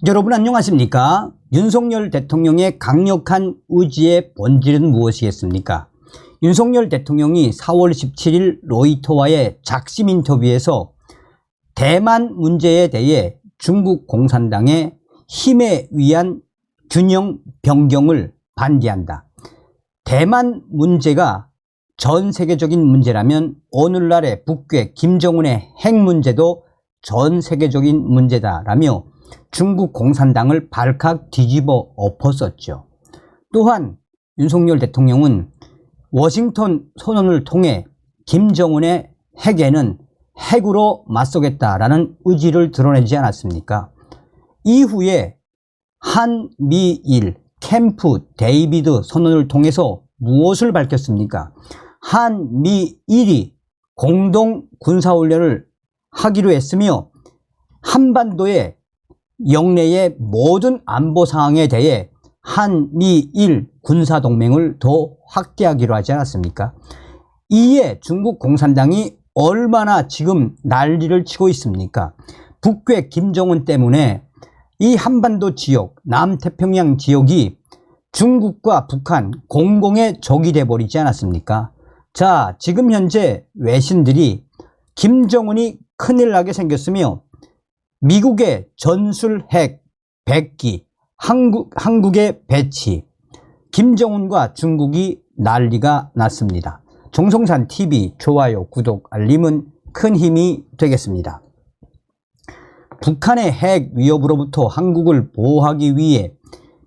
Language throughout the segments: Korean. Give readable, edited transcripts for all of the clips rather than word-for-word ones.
여러분 안녕하십니까? 윤석열 대통령의 강력한 의지의 본질은 무엇이겠습니까? 윤석열 대통령이 4월 17일 로이터와의 작심 인터뷰에서 대만 문제에 대해 중국 공산당의 힘에 의한 균형 변경을 반대한다. 대만 문제가 전 세계적인 문제라면 오늘날의 북괴 김정은의 핵 문제도 전 세계적인 문제다라며 중국 공산당을 발칵 뒤집어 엎었었죠. 또한 윤석열 대통령은 워싱턴 선언을 통해 김정은의 핵에는 핵으로 맞서겠다라는 의지를 드러내지 않았습니까? 이후에 한미일 캠프 데이비드 선언을 통해서 무엇을 밝혔습니까? 한미일이 공동 군사훈련을 하기로 했으며 한반도의 영내의 모든 안보 상황에 대해 한미일 군사동맹을 더 확대하기로 하지 않았습니까? 이에 중국 공산당이 얼마나 지금 난리를 치고 있습니까? 북괴 김정은 때문에 이 한반도 지역, 남태평양 지역이 중국과 북한 공공의 적이 돼버리지 않았습니까? 자, 지금 현재 외신들이 김정은이 큰일 나게 생겼으며 미국의 전술 핵 100기, 한국의 배치, 김정은과 중국이 난리가 났습니다. 정성찬TV 좋아요, 구독, 알림은 큰 힘이 되겠습니다. 북한의 핵 위협으로부터 한국을 보호하기 위해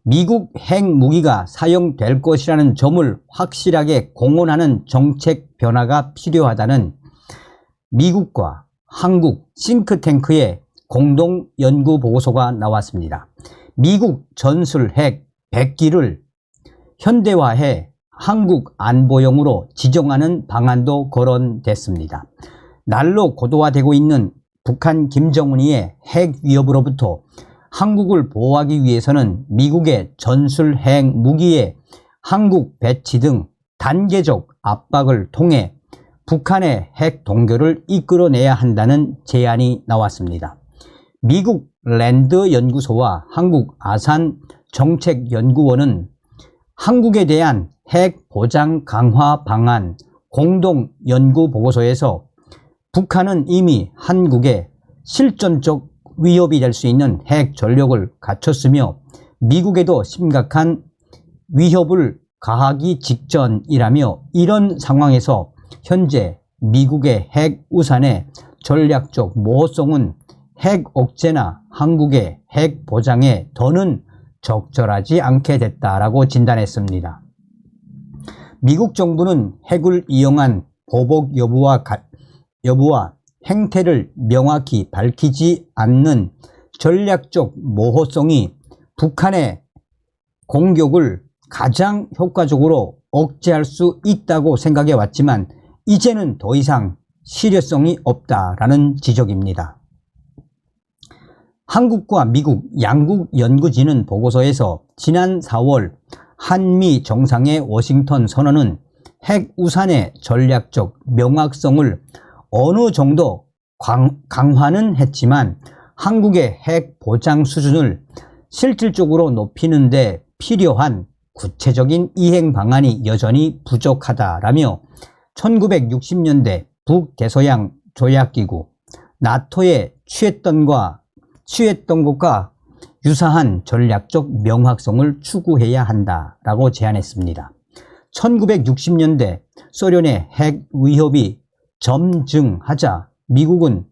미국 핵무기가 사용될 것이라는 점을 확실하게 공언하는 정책 변화가 필요하다는 미국과 한국 싱크탱크의 공동 연구 보고서가 나왔습니다. 미국 전술 핵 100기를 현대화해 한국 안보용으로 지정하는 방안도 거론됐습니다. 날로 고도화되고 있는 북한 김정은이의 핵 위협으로부터 한국을 보호하기 위해서는 미국의 전술 핵 무기의 한국 배치 등 단계적 압박을 통해 북한의 핵 동결을 이끌어내야 한다는 제안이 나왔습니다. 미국 랜드 연구소와 한국 아산 정책연구원은 한국에 대한 핵 보장 강화 방안 공동 연구 보고서에서 북한은 이미 한국에 실전적 위협이 될 수 있는 핵 전력을 갖췄으며 미국에도 심각한 위협을 가하기 직전이라며 이런 상황에서 현재 미국의 핵 우산의 전략적 모호성은 핵 억제나 한국의 핵 보장에 더는 적절하지 않게 됐다라고 진단했습니다. 미국 정부는 핵을 이용한 보복 여부와 행태를 명확히 밝히지 않는 전략적 모호성이 북한의 공격을 가장 효과적으로 억제할 수 있다고 생각해 왔지만 이제는 더 이상 실효성이 없다라는 지적입니다. 한국과 미국 양국 연구진은 보고서에서 지난 4월 한미 정상의 워싱턴 선언은 핵 우산의 전략적 명확성을 어느 정도 강화는 했지만 한국의 핵 보장 수준을 실질적으로 높이는 데 필요한 구체적인 이행 방안이 여전히 부족하다라며 1960년대 북대서양 조약기구 나토에 취했던 것과 유사한 전략적 명확성을 추구해야 한다라고 제안했습니다. 1960년대 소련의 핵 위협이 점증하자 미국은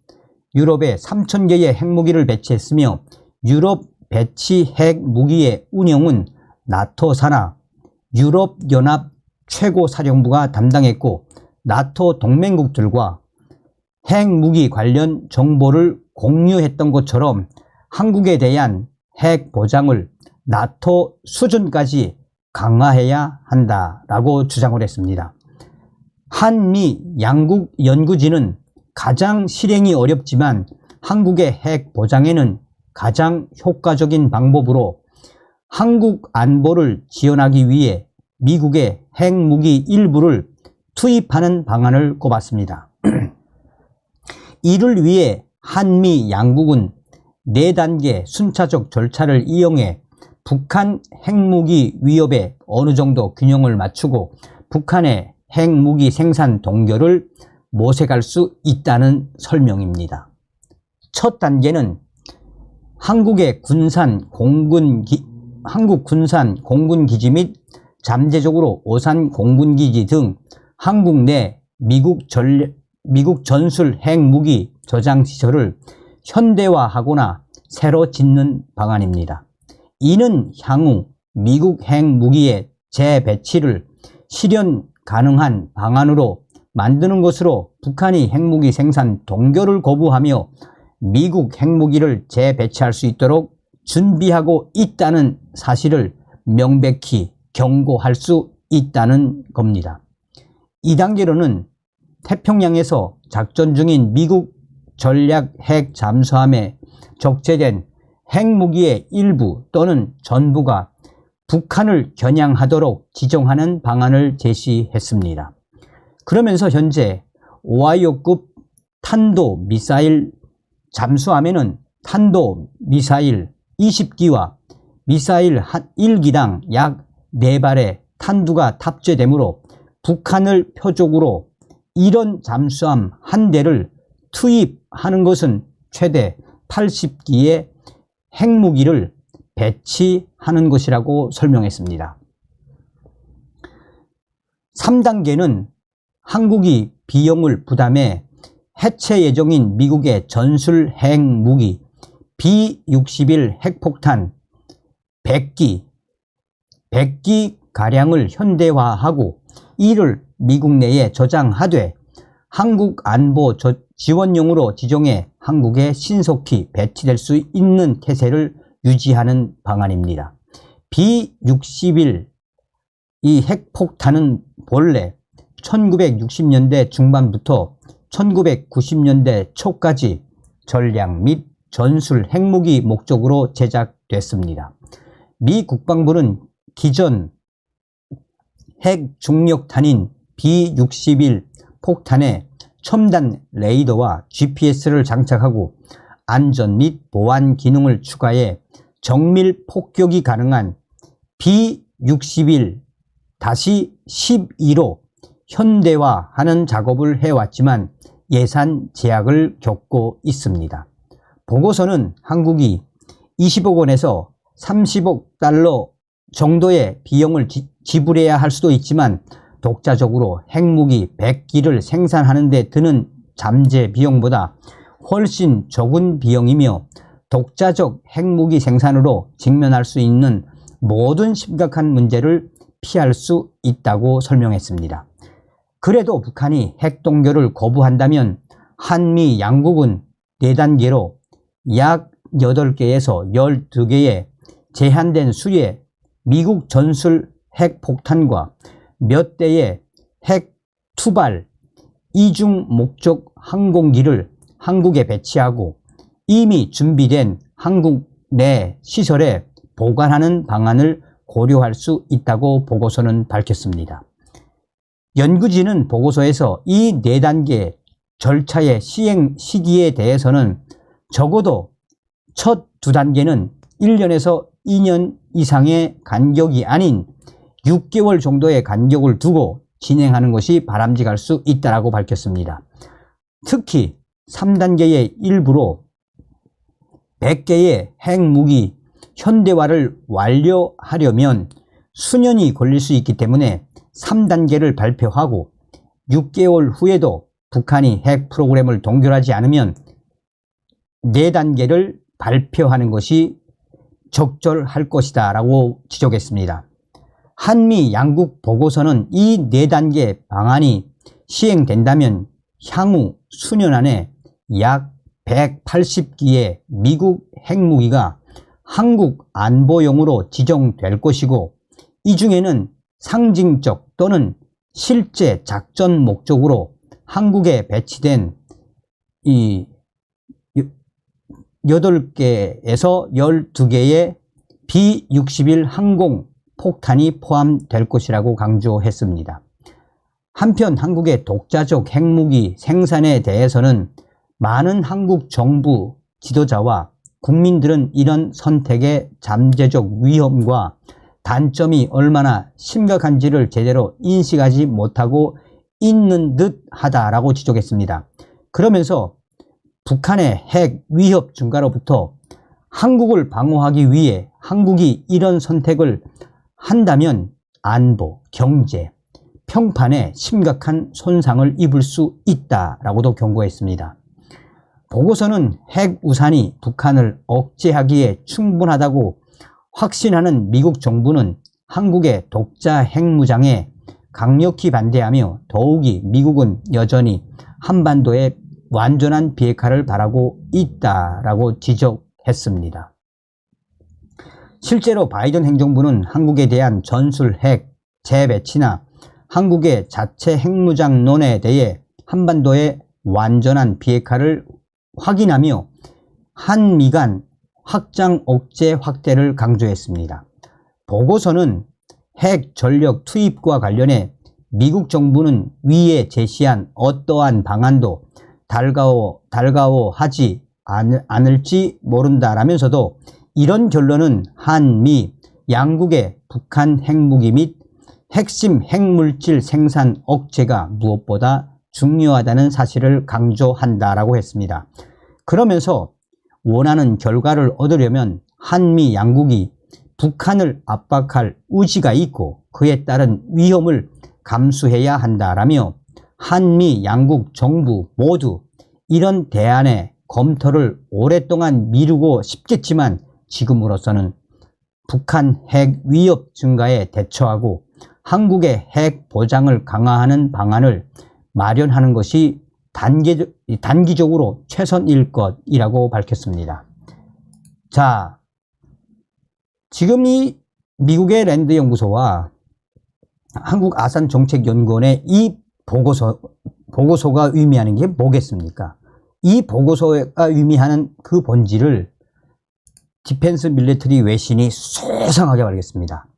유럽에 3,000개의 핵무기를 배치했으며 유럽 배치 핵무기의 운영은 나토 산하 유럽연합 최고사령부가 담당했고 나토 동맹국들과 핵무기 관련 정보를 공유했던 것처럼 한국에 대한 핵 보장을 나토 수준까지 강화해야 한다라고 주장을 했습니다. 한미 양국 연구진은 가장 실행이 어렵지만 한국의 핵 보장에는 가장 효과적인 방법으로 한국 안보를 지원하기 위해 미국의 핵무기 일부를 투입하는 방안을 꼽았습니다. 이를 위해 한미 양국은 4단계 순차적 절차를 이용해 북한 핵무기 위협에 어느 정도 균형을 맞추고 북한의 핵무기 생산 동결을 모색할 수 있다는 설명입니다. 첫 단계는 한국 군산 공군기지 및 잠재적으로 오산 공군기지 등 한국 내 미국 전술 핵무기 저장 시설을 현대화하거나 새로 짓는 방안입니다. 이는 향후 미국 핵무기의 재배치를 실현 가능한 방안으로 만드는 것으로 북한이 핵무기 생산 동결을 거부하며 미국 핵무기를 재배치할 수 있도록 준비하고 있다는 사실을 명백히 경고할 수 있다는 겁니다. 2단계로는 태평양에서 작전 중인 미국 전략 핵 잠수함에 적재된 핵무기의 일부 또는 전부가 북한을 겨냥하도록 지정하는 방안을 제시했습니다. 그러면서 현재 오하이오급 탄도 미사일 잠수함에는 탄도 미사일 20기와 미사일 1기당 약 4발의 탄두가 탑재되므로 북한을 표적으로 이런 잠수함 한 대를 투입하는 것은 최대 80기의 핵무기를 배치하는 것이라고 설명했습니다. 3단계는 한국이 비용을 부담해 해체 예정인 미국의 전술 핵무기 B-61 핵폭탄 100기가량을 현대화하고 이를 미국 내에 저장하되 한국 안보 지원용으로 지정해 한국에 신속히 배치될 수 있는 태세를 유지하는 방안입니다. B-61 이 핵폭탄은 본래 1960년대 중반부터 1990년대 초까지 전략 및 전술 핵무기 목적으로 제작됐습니다. 미 국방부는 기존 핵 중력탄인 B-61 폭탄에 첨단 레이더와 GPS를 장착하고 안전 및 보안 기능을 추가해 정밀 폭격이 가능한 B-61-12로 현대화하는 작업을 해왔지만 예산 제약을 겪고 있습니다. 보고서는 한국이 20억 원에서 30억 달러 정도의 비용을 지불해야 할 수도 있지만 독자적으로 핵무기 100기를 생산하는 데 드는 잠재 비용보다 훨씬 적은 비용이며 독자적 핵무기 생산으로 직면할 수 있는 모든 심각한 문제를 피할 수 있다고 설명했습니다. 그래도 북한이 핵동결을 거부한다면 한미 양국은 4단계로 약 8개에서 12개의 제한된 수의 미국 전술 핵폭탄과 몇 대의 핵 투발 이중 목적 항공기를 한국에 배치하고 이미 준비된 한국 내 시설에 보관하는 방안을 고려할 수 있다고 보고서는 밝혔습니다. 연구진은 보고서에서 이 4단계 절차의 시행 시기에 대해서는 적어도 첫 2단계는 1년에서 2년 이상의 간격이 아닌 6개월 정도의 간격을 두고 진행하는 것이 바람직할 수 있다고 밝혔습니다. 특히 3단계의 일부로 100개의 핵무기 현대화를 완료하려면 수년이 걸릴 수 있기 때문에 3단계를 발표하고 6개월 후에도 북한이 핵 프로그램을 동결하지 않으면 4단계를 발표하는 것이 적절할 것이다 라고 지적했습니다. 한미 양국 보고서는 이 4단계 방안이 시행된다면 향후 수년 안에 약 180기의 미국 핵무기가 한국 안보용으로 지정될 것이고 이 중에는 상징적 또는 실제 작전 목적으로 한국에 배치된 이 8개에서 12개의 B-61 항공 폭탄이 포함될 것이라고 강조했습니다. 한편 한국의 독자적 핵무기 생산에 대해서는 많은 한국 정부 지도자와 국민들은 이런 선택의 잠재적 위험과 단점이 얼마나 심각한지를 제대로 인식하지 못하고 있는 듯 하다라고 지적했습니다. 그러면서 북한의 핵 위협 증가로부터 한국을 방어하기 위해 한국이 이런 선택을 한다면 안보, 경제, 평판에 심각한 손상을 입을 수 있다라고도 경고했습니다. 보고서는 핵 우산이 북한을 억제하기에 충분하다고 확신하는 미국 정부는 한국의 독자 핵무장에 강력히 반대하며 더욱이 미국은 여전히 한반도의 완전한 비핵화를 바라고 있다라고 지적했습니다. 실제로 바이든 행정부는 한국에 대한 전술 핵 재배치나 한국의 자체 핵무장론에 대해 한반도의 완전한 비핵화를 확인하며 한미 간 확장 억제 확대를 강조했습니다. 보고서는 핵 전력 투입과 관련해 미국 정부는 위에 제시한 어떠한 방안도 달가워하지 않을지 모른다라면서도 이런 결론은 한미 양국의 북한 핵무기 및 핵심 핵물질 생산 억제가 무엇보다 중요하다는 사실을 강조한다라고 했습니다. 그러면서 원하는 결과를 얻으려면 한미 양국이 북한을 압박할 의지가 있고 그에 따른 위험을 감수해야 한다라며 한미 양국 정부 모두 이런 대안의 검토를 오랫동안 미루고 싶겠지만 지금으로서는 북한 핵 위협 증가에 대처하고 한국의 핵 보장을 강화하는 방안을 마련하는 것이 단기적으로 최선일 것이라고 밝혔습니다. 자, 지금 이 미국의 랜드 연구소와 한국 아산정책연구원의 이 보고서가 의미하는 게 뭐겠습니까? 이 보고서가 의미하는 그 본질을 디펜스 밀리터리 외신이 소상하게 말하겠습니다.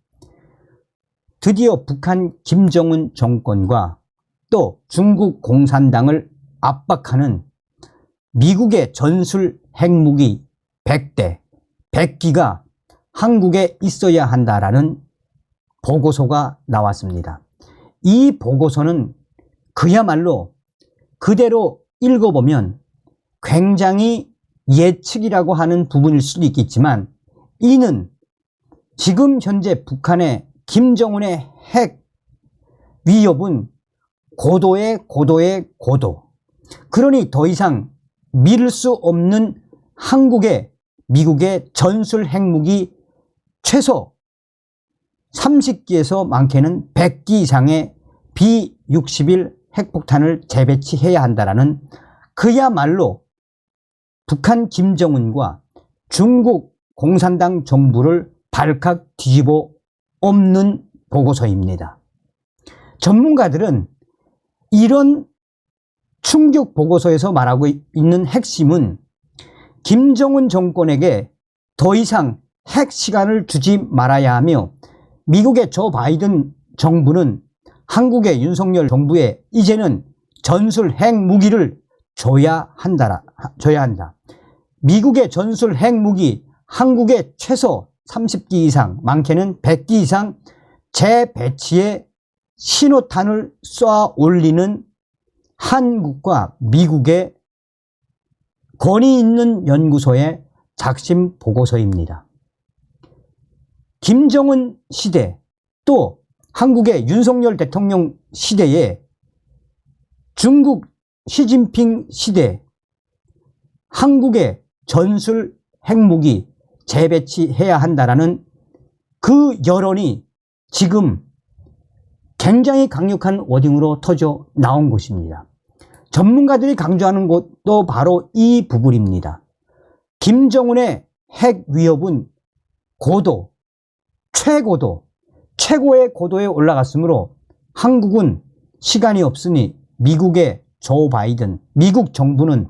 드디어 북한 김정은 정권과 또 중국 공산당을 압박하는 미국의 전술 핵무기 100대, 100기가 한국에 있어야 한다라는 보고서가 나왔습니다. 이 보고서는 그야말로 그대로 읽어보면 굉장히 예측이라고 하는 부분일 수도 있겠지만 이는 지금 현재 북한의 김정은의 핵 위협은 고도의 고도. 그러니 더 이상 믿을 수 없는 한국의 미국의 전술 핵무기 최소 30기에서 많게는 100기 이상의 B-61 핵폭탄을 재배치해야 한다라는 그야말로 북한 김정은과 중국 공산당 정부를 발칵 뒤집어 엎는 보고서입니다. 전문가들은 이런 충격 보고서에서 말하고 있는 핵심은 김정은 정권에게 더 이상 핵 시간을 주지 말아야 하며 미국의 조 바이든 정부는 한국의 윤석열 정부에 이제는 전술 핵무기를 줘야 한다. 미국의 전술 핵무기 한국에 최소 30기 이상, 많게는 100기 이상 재배치에 신호탄을 쏘아 올리는 한국과 미국의 권위 있는 연구소의 작심 보고서입니다. 김정은 시대 또 한국의 윤석열 대통령 시대에 중국 시진핑 시대 한국의 전술 핵무기 재배치해야 한다라는 그 여론이 지금 굉장히 강력한 워딩으로 터져 나온 것입니다. 전문가들이 강조하는 것도 바로 이 부분입니다. 김정은의 핵 위협은 고도, 최고의 고도에 올라갔으므로 한국은 시간이 없으니 미국의 조 바이든, 미국 정부는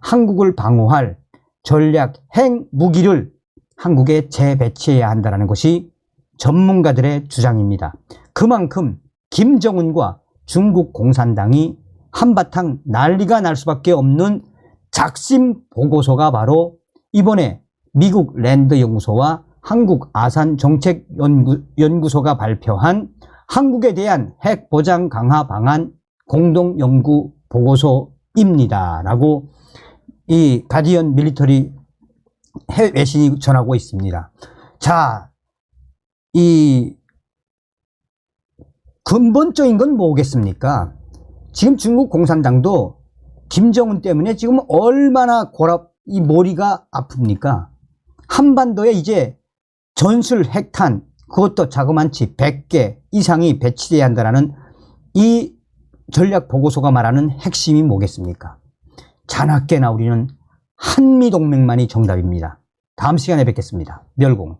한국을 방어할 전략 핵무기를 한국에 재배치해야 한다는 것이 전문가들의 주장입니다. 그만큼 김정은과 중국 공산당이 한바탕 난리가 날 수밖에 없는 작심 보고서가 바로 이번에 미국 랜드 연구소와 한국 아산 정책연구소가 발표한 한국에 대한 핵 보장 강화 방안 공동 연구 보고서입니다. 라고 이 가디언 밀리터리 해외 외신이 전하고 있습니다. 자, 이 근본적인 건 뭐겠습니까? 지금 중국 공산당도 김정은 때문에 지금 얼마나 이 머리가 아픕니까? 한반도에 이제 전술 핵탄, 그것도 자그만치 100개 이상이 배치돼야 한다는 이 전략 보고서가 말하는 핵심이 뭐겠습니까? 자나깨나 우리는 한미동맹만이 정답입니다. 다음 시간에 뵙겠습니다. 멸공.